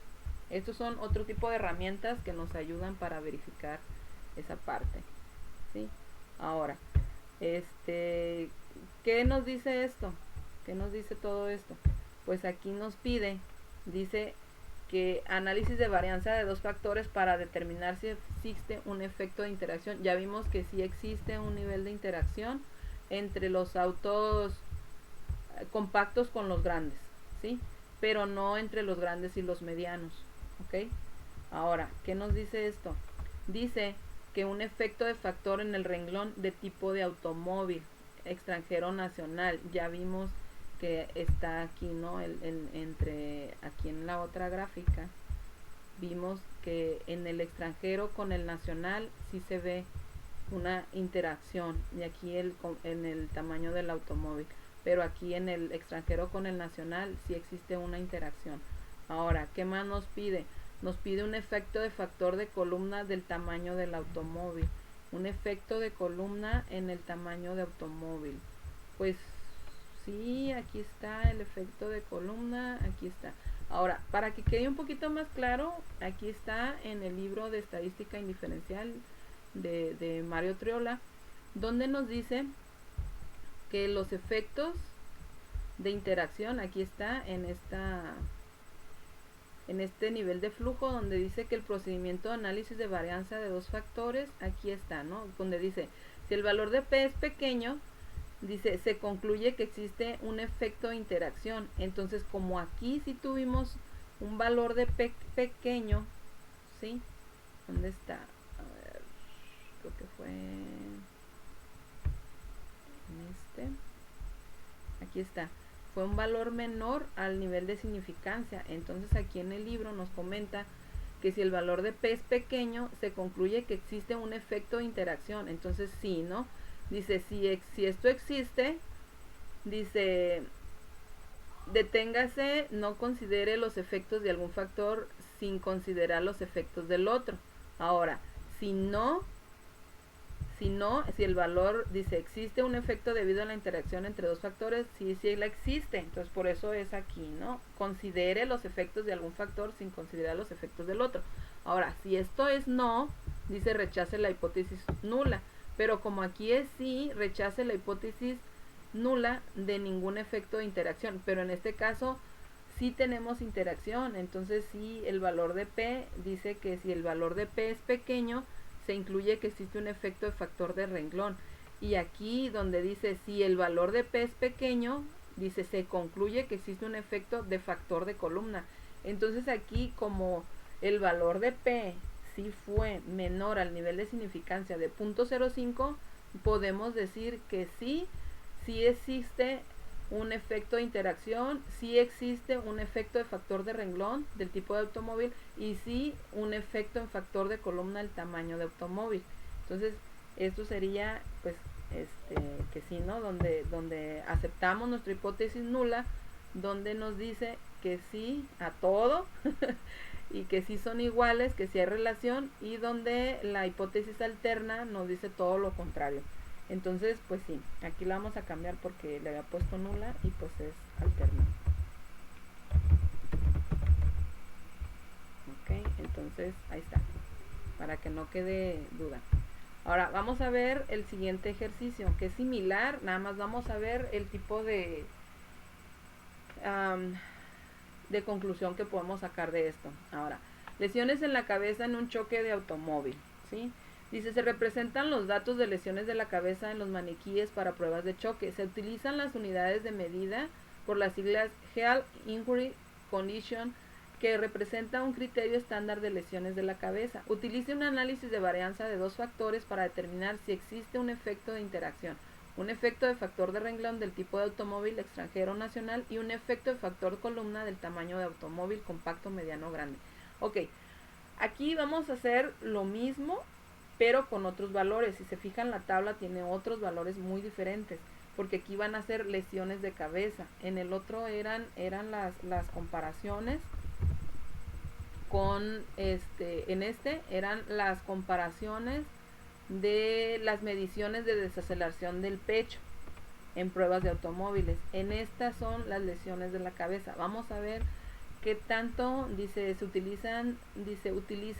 Estos son otro tipo de herramientas que nos ayudan para verificar esa parte, ¿sí? Ahora, ¿qué nos dice esto? ¿Qué nos dice todo esto? Pues aquí nos dice que análisis de varianza de dos factores para determinar si existe un efecto de interacción. Ya vimos que sí existe un nivel de interacción entre los autos compactos con los grandes, ¿sí? Pero no entre los grandes y los medianos, ¿ok? Ahora, ¿qué nos dice esto? Dice que un efecto de factor en el renglón de tipo de automóvil extranjero nacional, ya vimos que está aquí, ¿no? Aquí en la otra gráfica vimos que en el extranjero con el nacional sí se ve una interacción, y aquí en el tamaño del automóvil, pero aquí en el extranjero con el nacional sí existe una interacción. Ahora, ¿qué más nos pide? Nos pide un efecto de factor de columna del tamaño del automóvil. Un efecto de columna en el tamaño de automóvil. Pues sí, aquí está el efecto de columna, aquí está. Ahora, para que quede un poquito más claro, aquí está en el libro de estadística indiferencial de Mario Triola, donde nos dice que los efectos de interacción, aquí está en este nivel de flujo, donde dice que el procedimiento de análisis de varianza de dos factores, aquí está, ¿no? Donde dice, si el valor de P es pequeño, dice, se concluye que existe un efecto de interacción. Entonces, como aquí sí tuvimos un valor de P pequeño, ¿sí? ¿Dónde está? A ver, creo que fue en este. Aquí está. Fue un valor menor al nivel de significancia. Entonces aquí en el libro nos comenta que si el valor de P es pequeño, se concluye que existe un efecto de interacción. Entonces sí, ¿no? Dice, si esto existe, dice, deténgase, no considere los efectos de algún factor sin considerar los efectos del otro. Ahora, si el valor dice existe un efecto debido a la interacción entre dos factores, sí la existe. Entonces por eso es aquí, ¿no? Considere los efectos de algún factor sin considerar los efectos del otro. Ahora, si esto es no, dice rechace la hipótesis nula. Pero como aquí es sí, rechace la hipótesis nula de ningún efecto de interacción. Pero en este caso sí tenemos interacción. Entonces sí, el valor de P dice que si el valor de P es pequeño, se incluye que existe un efecto de factor de renglón. Y aquí donde dice si el valor de P es pequeño, dice se concluye que existe un efecto de factor de columna. Entonces aquí como el valor de P sí fue menor al nivel de significancia de 0.05, podemos decir que sí existe un efecto de interacción, sí existe un efecto de factor de renglón del tipo de automóvil y sí un efecto en factor de columna del tamaño de automóvil. Entonces, esto sería pues que sí, ¿no? Donde aceptamos nuestra hipótesis nula, donde nos dice que sí a todo y que sí son iguales, que sí hay relación, y donde la hipótesis alterna nos dice todo lo contrario. Entonces, pues sí, aquí la vamos a cambiar porque le había puesto nula y pues es alterna. Ok, entonces ahí está, para que no quede duda. Ahora vamos a ver el siguiente ejercicio, que es similar, nada más vamos a ver el tipo de conclusión que podemos sacar de esto. Ahora, lesiones en la cabeza en un choque de automóvil, ¿sí? Dice, se representan los datos de lesiones de la cabeza en los maniquíes para pruebas de choque. Se utilizan las unidades de medida por las siglas Health Injury Condition, que representa un criterio estándar de lesiones de la cabeza. Utilice un análisis de varianza de dos factores para determinar si existe un efecto de interacción. Un efecto de factor de renglón del tipo de automóvil extranjero o nacional y un efecto de factor columna del tamaño de automóvil compacto, mediano o grande. Ok, aquí vamos a hacer lo mismo, pero con otros valores. Si se fijan, la tabla tiene otros valores muy diferentes, porque aquí van a ser lesiones de cabeza. En el otro eran las comparaciones con en este eran las comparaciones de las mediciones de desaceleración del pecho en pruebas de automóviles. En estas son las lesiones de la cabeza. Vamos a ver qué tanto, dice, utiliza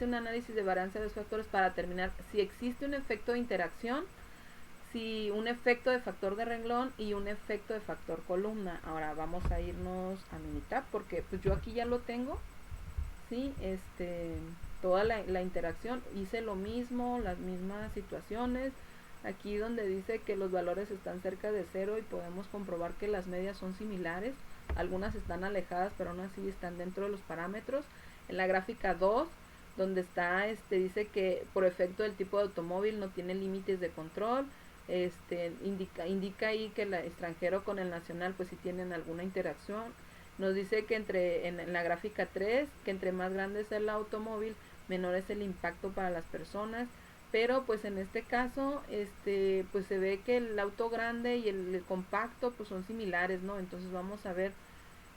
un análisis de varianza de los factores para determinar si existe un efecto de interacción, si un efecto de factor de renglón y un efecto de factor columna. Ahora vamos a irnos a mi mitad porque pues yo aquí ya lo tengo, sí, toda la interacción, hice lo mismo, las mismas situaciones. Aquí donde dice que los valores están cerca de cero y podemos comprobar que las medias son similares, algunas están alejadas pero aún así están dentro de los parámetros. En la gráfica 2, donde está, dice que por efecto del tipo de automóvil no tiene límites de control. Indica ahí que el extranjero con el nacional pues sí tienen alguna interacción. Nos dice que en la gráfica 3, que entre más grande es el automóvil, menor es el impacto para las personas, pero pues en este caso pues se ve que el auto grande y el compacto pues son similares, ¿no? Entonces vamos a ver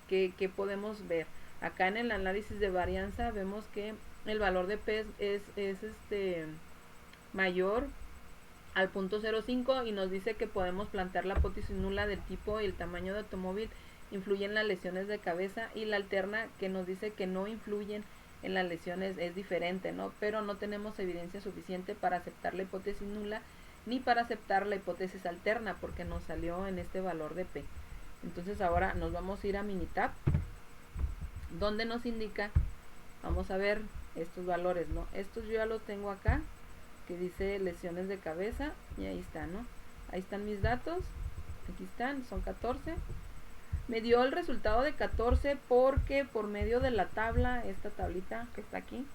qué podemos ver. Acá en el análisis de varianza vemos que el valor de P es mayor al punto 0.5 y nos dice que podemos plantear la hipótesis nula del tipo y el tamaño de automóvil influyen en las lesiones de cabeza, y la alterna que nos dice que no influyen en las lesiones es diferente, ¿no? Pero no tenemos evidencia suficiente para aceptar la hipótesis nula ni para aceptar la hipótesis alterna porque nos salió en este valor de P. Entonces ahora nos vamos a ir a Minitab, donde nos indica, vamos a ver estos valores, ¿no? Estos yo ya los tengo acá, que dice lesiones de cabeza, y ahí está, ¿no? Ahí están mis datos, aquí están, son 14. Me dio el resultado de 14 porque por medio de la tabla, esta tablita que está aquí,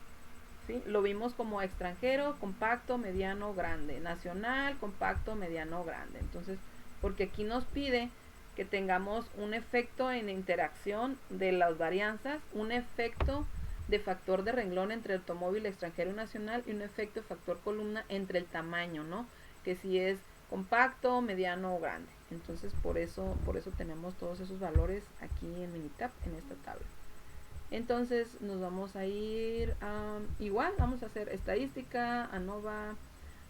¿sí? Lo vimos como extranjero, compacto, mediano, grande, nacional, compacto, mediano, grande. Entonces, porque aquí nos pide que tengamos un efecto en interacción de las varianzas, un efecto de factor de renglón entre automóvil extranjero y nacional, y un efecto de factor columna entre el tamaño, ¿no? Que si es compacto, mediano o grande. Entonces por eso tenemos todos esos valores aquí en Minitab, en esta tabla. Entonces nos vamos a ir igual, vamos a hacer estadística, ANOVA,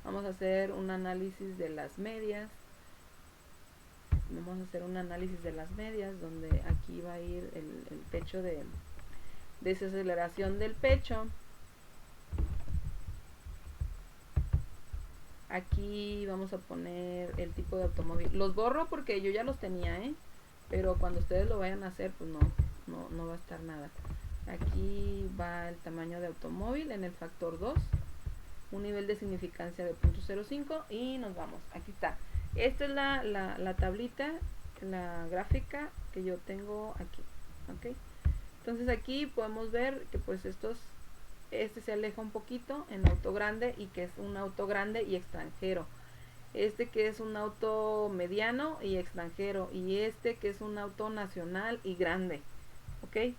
vamos a hacer un análisis de las medias. Vamos a hacer un análisis de las medias, donde aquí va a ir el pecho de desaceleración del pecho. Aquí vamos a poner el tipo de automóvil. Los borro porque yo ya los tenía, pero cuando ustedes lo vayan a hacer, pues no va a estar nada. Aquí va el tamaño de automóvil en el factor 2, un nivel de significancia de 0.05, y nos vamos. Aquí está. Esta es la tablita, la gráfica que yo tengo aquí, ¿ok? Entonces aquí podemos ver que pues se aleja un poquito en auto grande, y que es un auto grande y extranjero. Que es un auto mediano y extranjero, y que es un auto nacional y grande, ¿ok?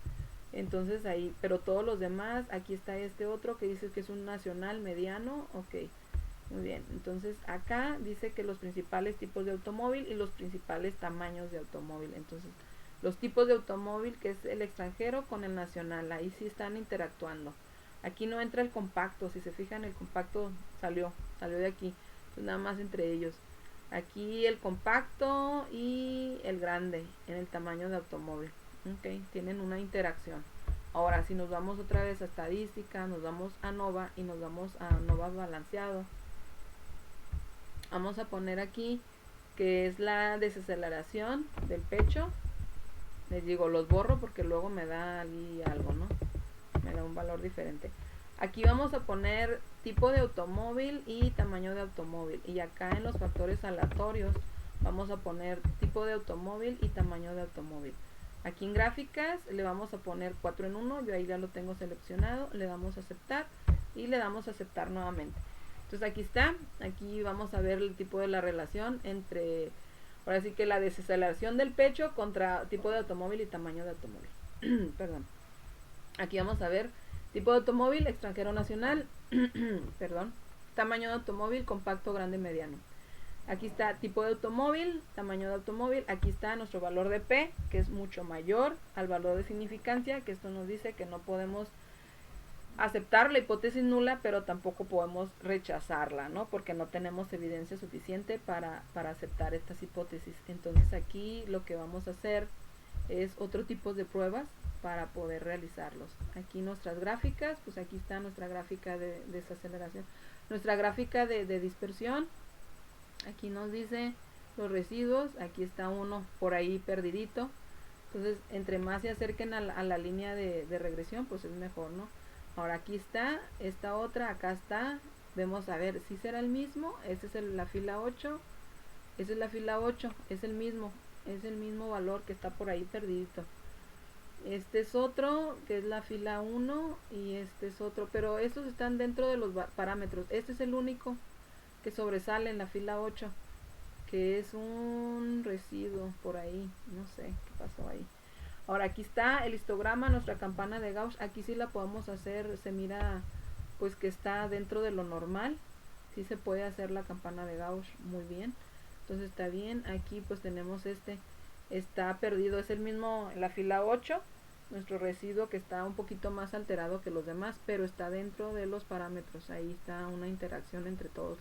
Entonces ahí, pero todos los demás, aquí está este otro que dice que es un nacional mediano, ok. Muy bien, entonces acá dice que los principales tipos de automóvil y los principales tamaños de automóvil. Entonces, los tipos de automóvil, que es el extranjero con el nacional, ahí sí están interactuando. Aquí no entra el compacto, si se fijan el compacto salió de aquí, pues nada más entre ellos. Aquí el compacto y el grande en el tamaño de automóvil, ok, tienen una interacción. Ahora si nos vamos otra vez a estadística, nos vamos a ANOVA y nos vamos a ANOVA balanceado, vamos a poner aquí que es la desaceleración del pecho. Les digo, los borro porque luego me da ahí algo, ¿no? Me da un valor diferente. Aquí vamos a poner tipo de automóvil y tamaño de automóvil, y acá en los factores aleatorios vamos a poner tipo de automóvil y tamaño de automóvil. Aquí en gráficas le vamos a poner 4 en 1, yo ahí ya lo tengo seleccionado, le damos a aceptar y le damos a aceptar nuevamente. Entonces aquí está, aquí vamos a ver el tipo de la relación entre, ahora sí que la desaceleración del pecho contra tipo de automóvil y tamaño de automóvil. Perdón. Aquí vamos a ver tipo de automóvil, extranjero, nacional, perdón, tamaño de automóvil, compacto, grande, mediano. Aquí está tipo de automóvil, tamaño de automóvil, aquí está nuestro valor de P, que es mucho mayor al valor de significancia, que esto nos dice que no podemos aceptar la hipótesis nula, pero tampoco podemos rechazarla, ¿no? Porque no tenemos evidencia suficiente para aceptar estas hipótesis. Entonces aquí lo que vamos a hacer es otro tipo de pruebas para poder realizarlos. Aquí nuestras gráficas, pues aquí está nuestra gráfica de desaceleración, nuestra gráfica de dispersión. Aquí nos dice los residuos, aquí está uno por ahí perdidito. Entonces, entre más se acerquen a la línea de regresión, pues es mejor, ¿no? Ahora aquí está, esta otra, acá está. Vemos a ver si será el mismo. Esta es la fila 8. Esa es la fila 8, es el mismo valor que está por ahí perdidito. Este es otro, que es la fila 1, y este es otro, pero estos están dentro de los parámetros. Este es el único que sobresale en la fila 8, que es un residuo por ahí, no sé qué pasó ahí. Ahora aquí está el histograma, nuestra campana de Gauss. Aquí sí la podemos hacer, se mira pues que está dentro de lo normal. sí se puede hacer la campana de Gauss muy bien. Entonces está bien. Aquí pues tenemos está perdido, es el mismo, la fila 8, nuestro residuo que está un poquito más alterado que los demás, pero está dentro de los parámetros. Ahí está una interacción entre todos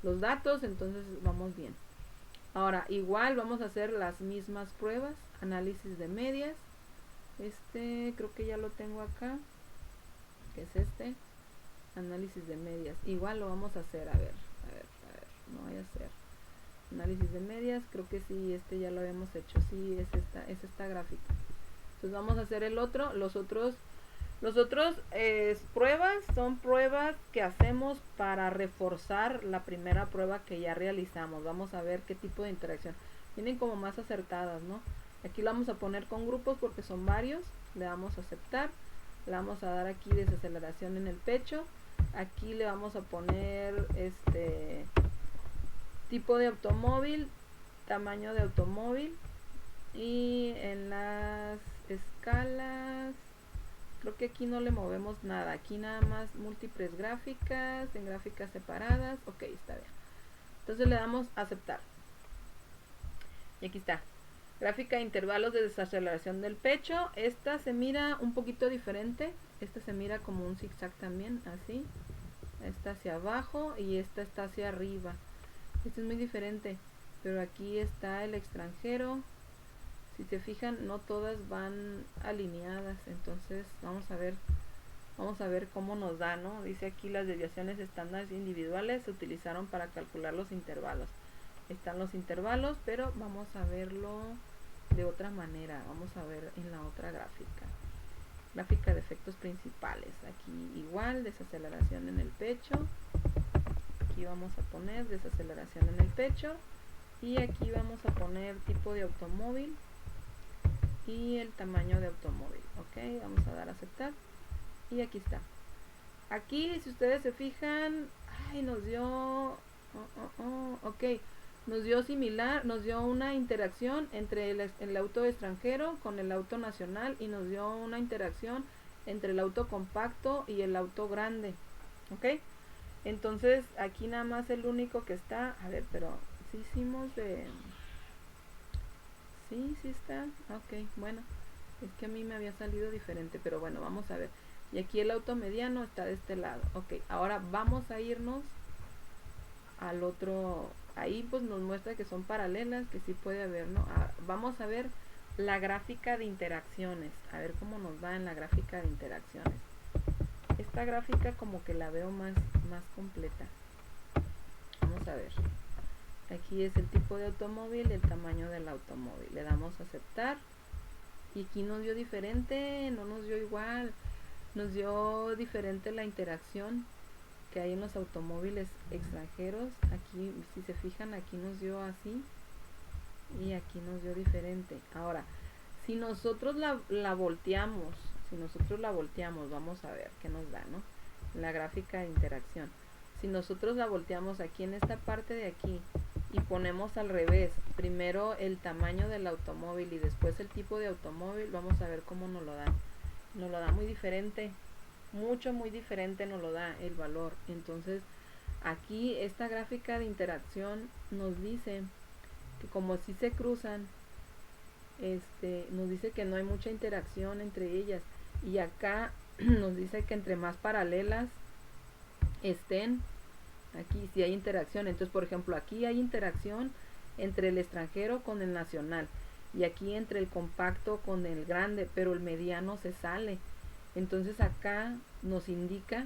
los datos, entonces vamos bien. Ahora igual vamos a hacer las mismas pruebas, análisis de medias. Creo que ya lo tengo acá, que es análisis de medias. Igual lo vamos a hacer, a ver, no voy a hacer análisis de medias, creo que sí, ya lo habíamos hecho, sí, es esta gráfica. Entonces vamos a hacer el otro, los otros pruebas son pruebas que hacemos para reforzar la primera prueba que ya realizamos. Vamos a ver qué tipo de interacción. Vienen como más acertadas, ¿no? Aquí lo vamos a poner con grupos porque son varios. Le damos a aceptar. Le vamos a dar aquí desaceleración en el pecho. Aquí le vamos a poner tipo de automóvil, tamaño de automóvil. Y en las escalas, creo que aquí no le movemos nada. Aquí nada más múltiples gráficas, en gráficas separadas. Ok, está bien. Entonces le damos a aceptar. Y aquí está. Gráfica de intervalos de desaceleración del pecho. Esta se mira un poquito diferente. Esta se mira como un zigzag también, así. Esta hacia abajo y esta está hacia arriba. Esta es muy diferente. Pero aquí está el extranjero. Si se fijan, no todas van alineadas. Entonces vamos a ver cómo nos da, ¿no? Dice aquí las desviaciones estándares individuales se utilizaron para calcular los intervalos. Están los intervalos, pero vamos a verlo de otra manera. Vamos a ver en la otra gráfica. Gráfica de efectos principales. Aquí igual, desaceleración en el pecho. Aquí vamos a poner desaceleración en el pecho. Y aquí vamos a poner tipo de automóvil y el tamaño de automóvil. Ok, vamos a dar a aceptar. Y aquí está. Aquí, si ustedes se fijan, nos dio... ok, nos dio similar, nos dio una interacción entre el auto extranjero con el auto nacional y nos dio una interacción entre el auto compacto y el auto grande. Ok, entonces aquí nada más el único que está, a ver, pero sí hicimos de... Sí está, ok, bueno, es que a mí me había salido diferente, pero bueno, vamos a ver. Y aquí el auto mediano está de este lado. Ok, ahora vamos a irnos al otro. Ahí pues nos muestra que son paralelas, que sí puede haber, ¿no? Vamos a ver la gráfica de interacciones. A ver cómo nos va en la gráfica de interacciones. Esta gráfica como que la veo más completa. Vamos a ver. Aquí es el tipo de automóvil, el tamaño del automóvil. Le damos a aceptar. Y aquí nos dio diferente, no nos dio igual. Nos dio diferente la interacción que hay en los automóviles extranjeros. Aquí, si se fijan, aquí nos dio así y aquí nos dio diferente. Ahora, si nosotros la volteamos, vamos a ver qué nos da, ¿no? La gráfica de interacción. Si nosotros la volteamos aquí en esta parte de aquí y ponemos al revés, primero el tamaño del automóvil y después el tipo de automóvil, vamos a ver cómo nos lo da. Nos lo da muy diferente, muy diferente nos lo da el valor. Entonces aquí esta gráfica de interacción nos dice que como si se cruzan, nos dice que no hay mucha interacción entre ellas, y acá nos dice que entre más paralelas estén, aquí sí hay interacción. Entonces, por ejemplo, aquí hay interacción entre el extranjero con el nacional, y aquí entre el compacto con el grande, pero el mediano se sale. Entonces acá nos indica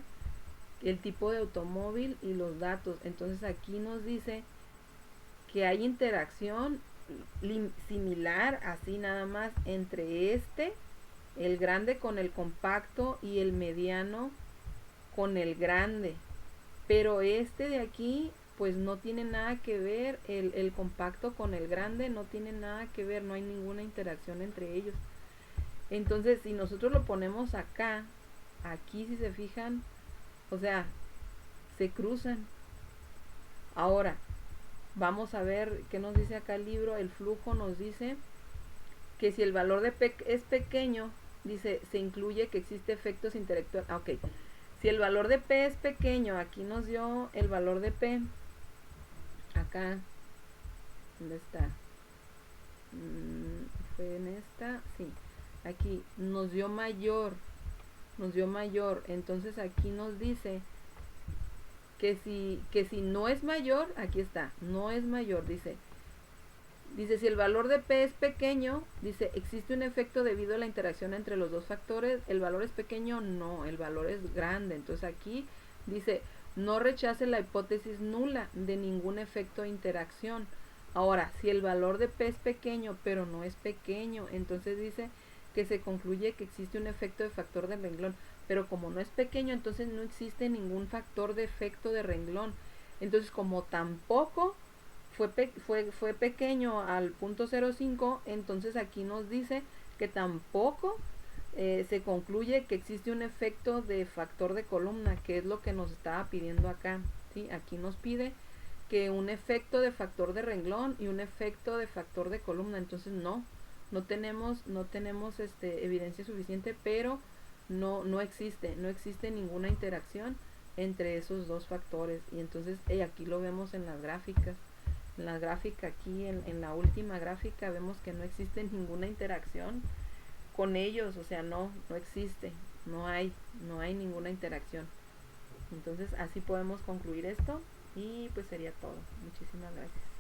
el tipo de automóvil y los datos. Entonces aquí nos dice que hay interacción similar, así nada más, entre el grande con el compacto y el mediano con el grande. Pero de aquí pues no tiene nada que ver, el compacto con el grande no tiene nada que ver, no hay ninguna interacción entre ellos. Entonces si nosotros lo ponemos acá, aquí si se fijan, o sea, se cruzan. Ahora, vamos a ver qué nos dice acá el libro. El flujo nos dice que si el valor de es pequeño, dice, se incluye que existe efectos intelectuales. Ok, Si el valor de P es pequeño, aquí nos dio el valor de P, acá, ¿dónde está? Fue en esta, sí, aquí nos dio mayor, entonces aquí nos dice que si no es mayor, aquí está, no es mayor, dice si el valor de P es pequeño, dice, existe un efecto debido a la interacción entre los dos factores, el valor es pequeño, no, el valor es grande, entonces aquí dice, no rechace la hipótesis nula de ningún efecto de interacción. Ahora, si el valor de P es pequeño, pero no es pequeño, entonces dice que se concluye que existe un efecto de factor de renglón, pero como no es pequeño, entonces no existe ningún factor de efecto de renglón. Entonces, como tampoco fue pequeño al punto 0,5, entonces aquí nos dice que tampoco se concluye que existe un efecto de factor de columna, que es lo que nos estaba pidiendo acá, ¿sí? Aquí nos pide que un efecto de factor de renglón y un efecto de factor de columna, entonces no tenemos evidencia suficiente, pero no existe ninguna interacción entre esos dos factores, y entonces aquí lo vemos en las gráficas. En la gráfica aquí, en la última gráfica, vemos que no existe ninguna interacción con ellos, o sea, no existe, no hay ninguna interacción. Entonces así podemos concluir esto, y pues sería todo. Muchísimas gracias.